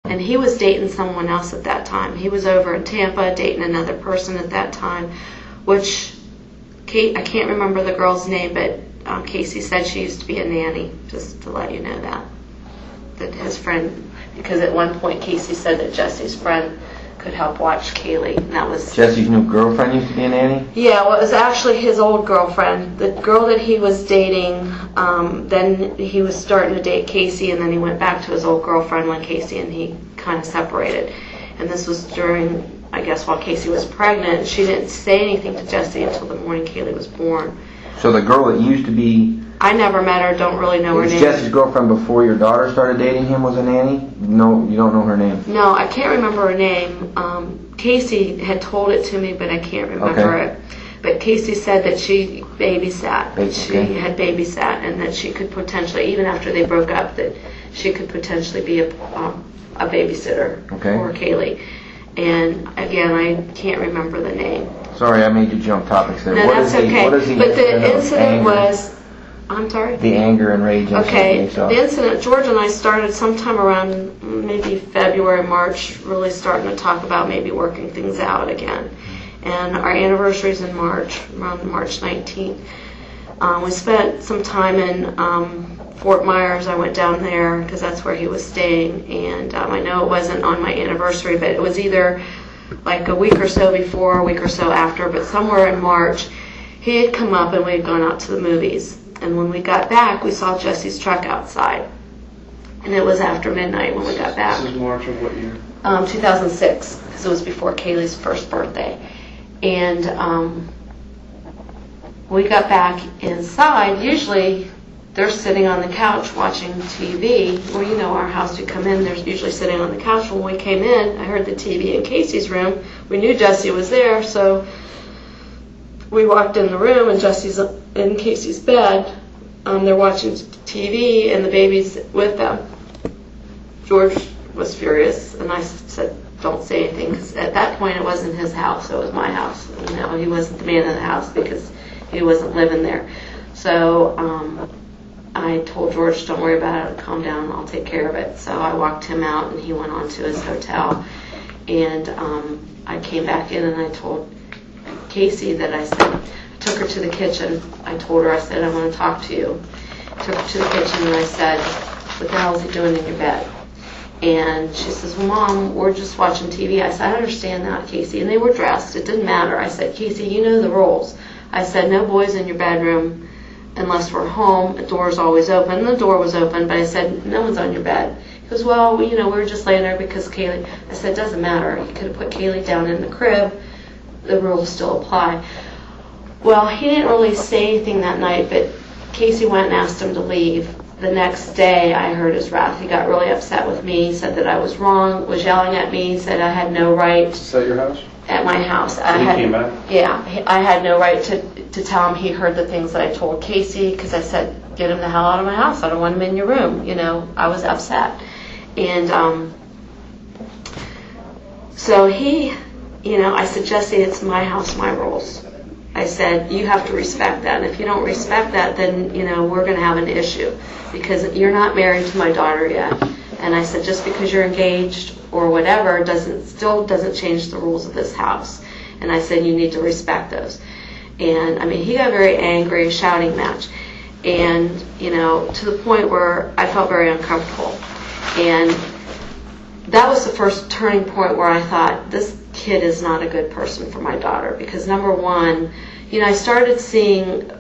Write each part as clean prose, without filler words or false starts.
And he was dating someone else at that time. He was over in Tampa dating another person at that time, which I can't remember the girl's name, but Casey said she used to be a nanny, just to let you know that his friend, because at one point Casey said that Jesse's friend could help watch Kaylee, and that was... Jesse's new girlfriend used to be a nanny? Yeah, well, it was actually his old girlfriend. The girl that he was dating, then he was starting to date Casey, and then he went back to his old girlfriend when Casey and he kind of separated. And this was during, I guess, while Casey was pregnant. She didn't say anything to Jesse until the morning Kaylee was born. So the girl that used to be... I never met her, don't really know her name. Jesse's girlfriend before your daughter started dating him was a nanny? No, you don't know her name? No, I can't remember her name. Casey had told it to me, but I can't remember it. But Casey said that she babysat. She had babysat, and that she could potentially, even after they broke up, that she could potentially be a babysitter for Kaylee. And again, I can't remember the name. Sorry, I made you jump topics there. No, that's okay. What is the but the incident was... I'm sorry? The anger and rage incident. Okay, the incident, George and I started sometime around maybe February, March, really starting to talk about maybe working things out again. And our anniversary's in March, around March 19th. We spent some time in Fort Myers. I went down there because that's where he was staying. And I know it wasn't on my anniversary, but it was either like a week or so before, a week or so after, but somewhere in March, he had come up and we had gone out to the movies. And when we got back, we saw Jesse's truck outside. And it was after midnight when we got back. This is March of what year? 2006, because it was before Kaylee's first birthday. And we got back inside. Usually, they're sitting on the couch watching TV. Well, you know, our house, you come in, they're usually sitting on the couch. When we came in, I heard the TV in Casey's room. We knew Jesse was there, so we walked in the room, and Jesse's in Casey's bed. They're watching TV, and the baby's with them. George was furious, and I said, don't say anything, because at that point it wasn't his house, it was my house. You know, he wasn't the man of the house because he wasn't living there. So I told George, don't worry about it, calm down, I'll take care of it. So I walked him out, and he went on to his hotel. And I came back in, and I told Casey that I said, I took her to the kitchen. I told her, I said, I want to talk to you. I took her to the kitchen, and I said, what the hell is he doing in your bed? And she says, well, Mom, we're just watching TV. I said, I understand that, Casey. And they were dressed. It didn't matter. I said, Casey, you know the rules. I said, no boys in your bedroom unless we're home. The door's always open. And the door was open, but I said, no one's on your bed. He goes, well, you know, we were just laying there because Kaylee. I said, it doesn't matter. You could have put Kaylee down in the crib. The rules still apply. Well, he didn't really say anything that night, but Casey went and asked him to leave. The next day, I heard his wrath. He got really upset with me, said that I was wrong, was yelling at me, said I had no right. Is that your house? At my house. So he came back? Yeah, I had no right to tell him he heard the things that I told Casey, because I said, get him the hell out of my house. I don't want him in your room. You know, I was upset. And so he, you know, I said, Jesse, it's my house, my rules. I said, you have to respect that. And if you don't respect that, then, you know, we're going to have an issue, because you're not married to my daughter yet. And I said, just because you're engaged or whatever still doesn't change the rules of this house. And I said, you need to respect those. And I mean, he got very angry, shouting match. And, you know, to the point where I felt very uncomfortable. And that was the first turning point where I thought, this kid is not a good person for my daughter. Because number one, you know, I started seeing,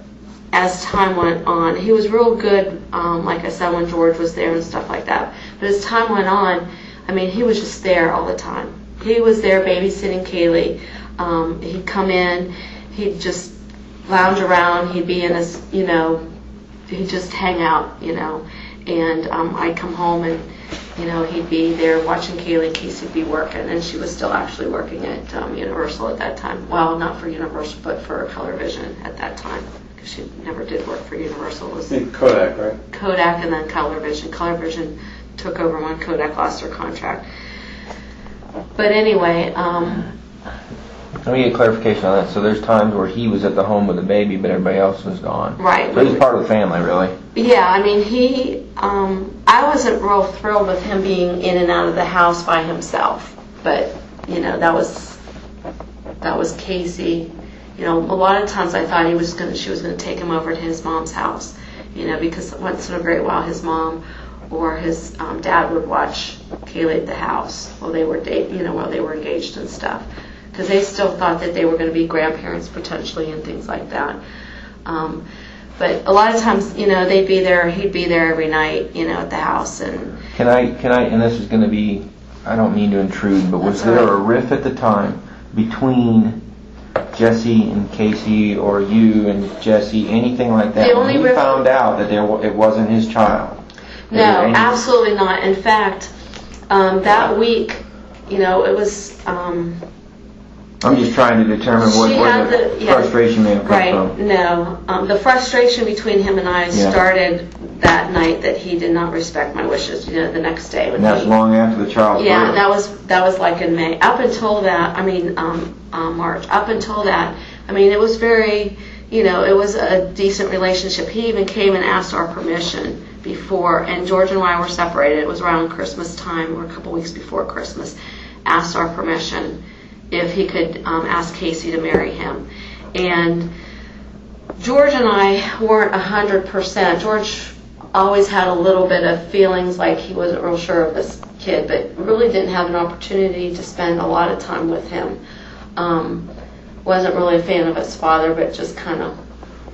as time went on, he was real good, like I said, when George was there and stuff like that. But as time went on, I mean, he was just there all the time. He was there babysitting Kaylee. He'd come in, he'd just lounge around, he'd be in his, you know, he'd just hang out, you know. And I'd come home and, you know, he'd be there watching Kaylee. Casey'd be working, and she was still actually working at Universal at that time. Well, not for Universal, but for Color Vision at that time, because she never did work for Universal. It was Kodak, right? Kodak and then Color Vision. Color Vision took over when Kodak lost their contract. But anyway, let me get clarification on that. So there's times where he was at the home with the baby, but everybody else was gone. Right. So he's part of the family, really. Yeah, I mean, I wasn't real thrilled with him being in and out of the house by himself, but, you know, that was Casey. You know, a lot of times I thought she was going to take him over to his mom's house, you know, because once in a great while his mom or his dad would watch Kaylee at the house while they were while they were engaged and stuff, because they still thought that they were going to be grandparents potentially and things like that. But a lot of times, you know, he'd be there every night, you know, at the house. And Can I, and this is going to be, I don't mean to intrude, but was there a riff at the time between Jesse and Casey, or you and Jesse, anything like that? The only when he found out that it wasn't his child? No, absolutely not. In fact, that week, you know, it was... I'm just trying to determine where the frustration may have come from. No. The frustration between him and I started that night that he did not respect my wishes, you know, the next day. And that's long after the child's birth. That was like in May. Up until that, March. Up until that, I mean, it was very, you know, it was a decent relationship. He even came and asked our permission before, and George and I were separated. It was around Christmas time, or a couple weeks before Christmas. Asked our permission if he could ask Casey to marry him. And George and I weren't 100%. George always had a little bit of feelings like he wasn't real sure of this kid, but really didn't have an opportunity to spend a lot of time with him. Wasn't really a fan of his father, but just kind of,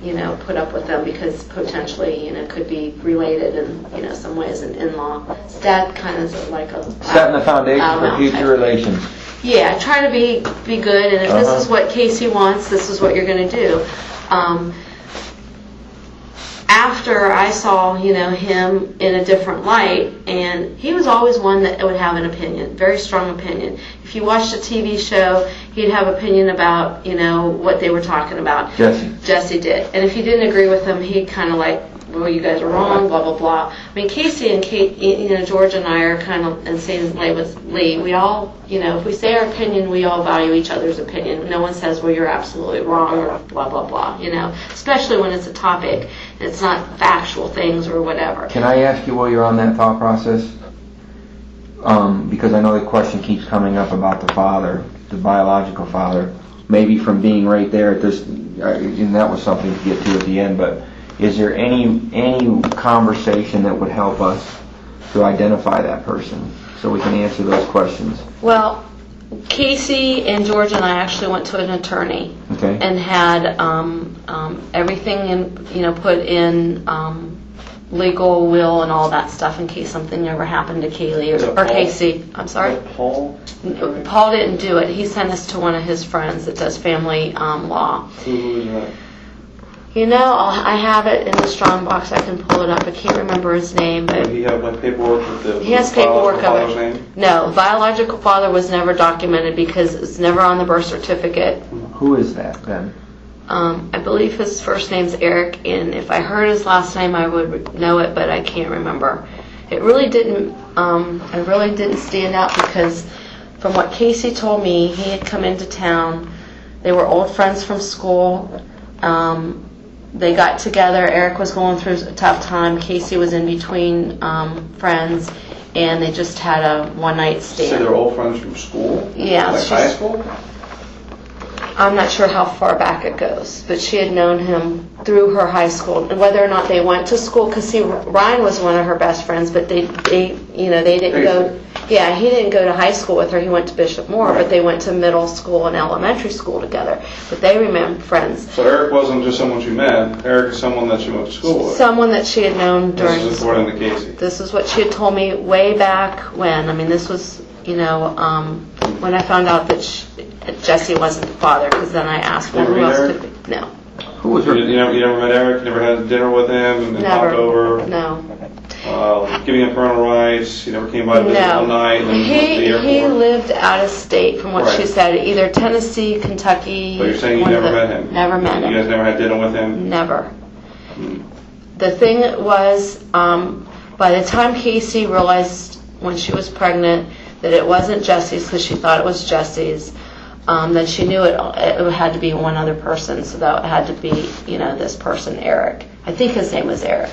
you know, put up with them because potentially, you know, could be related in, you know, some ways an in-law. His dad kind of is like a... Setting the foundation for future relations. Yeah, try to be good, and if this is what Casey wants, this is what you're going to do. After I saw, you know, him in a different light, and he was always one that would have an opinion, very strong opinion. If you watched a TV show, he'd have opinion about, you know, what they were talking about. Jesse did. And if you didn't agree with him, he'd kind of like, well, you guys are wrong, blah, blah, blah. I mean, Casey and Kate, you know, George and I are kind of, and same way with Lee, we all, you know, if we say our opinion, we all value each other's opinion. No one says, well, you're absolutely wrong, or blah, blah, blah, you know, especially when it's a topic, and it's not factual things or whatever. Can I ask you while you're on that thought process? Because I know the question keeps coming up about the father, the biological father, maybe from being right there at this, and that was something to get to at the end, but is there any conversation that would help us to identify that person so we can answer those questions? Well, Casey and George and I actually went to an attorney and had everything put in legal will and all that stuff in case something ever happened to Kaylee or Casey. I'm sorry? Paul? Paul didn't do it. He sent us to one of his friends that does family law. Who is that? You know, I have it in the strong box. I can pull it up. I can't remember his name, but Does he have like paperwork with the he has paperwork of it. Name? No, biological father was never documented because it's never on the birth certificate. Who is that then? I believe his first name's Eric, and if I heard his last name, I would know it, but I can't remember. It really didn't. It really didn't stand out because, from what Casey told me, he had come into town. They were old friends from school. They got together. Eric was going through a tough time. Casey was in between friends, and they just had a one-night stand. So they're old friends from school? Yeah. Like high school? I'm not sure how far back it goes, but she had known him through her high school. And whether or not they went to school, because see, Ryan was one of her best friends, but they didn't go. Yeah, he didn't go to high school with her. He went to Bishop Moore, but they went to middle school and elementary school together. But they remained friends. So Eric wasn't just someone she met. Eric is someone that she went to school with. Someone that she had known during. This is according to Casey. This is what she had told me way back when. I mean, this was, when I found out that Jesse wasn't the father, because then I asked, well, who else could be? No. Who was her? You never met Eric? You never had dinner with him and talked over? No. Giving him parental rights? He never came by to visit one night and then went to the airport? He lived out of state, from what she said, either Tennessee, Kentucky. But you're saying you never met him? Never met him. You guys never had dinner with him? Never. The thing was, by the time Casey realized when she was pregnant that it wasn't Jesse's, because she thought it was Jesse's, then she knew it had to be one other person, so that had to be, this person, Eric. I think his name was Eric.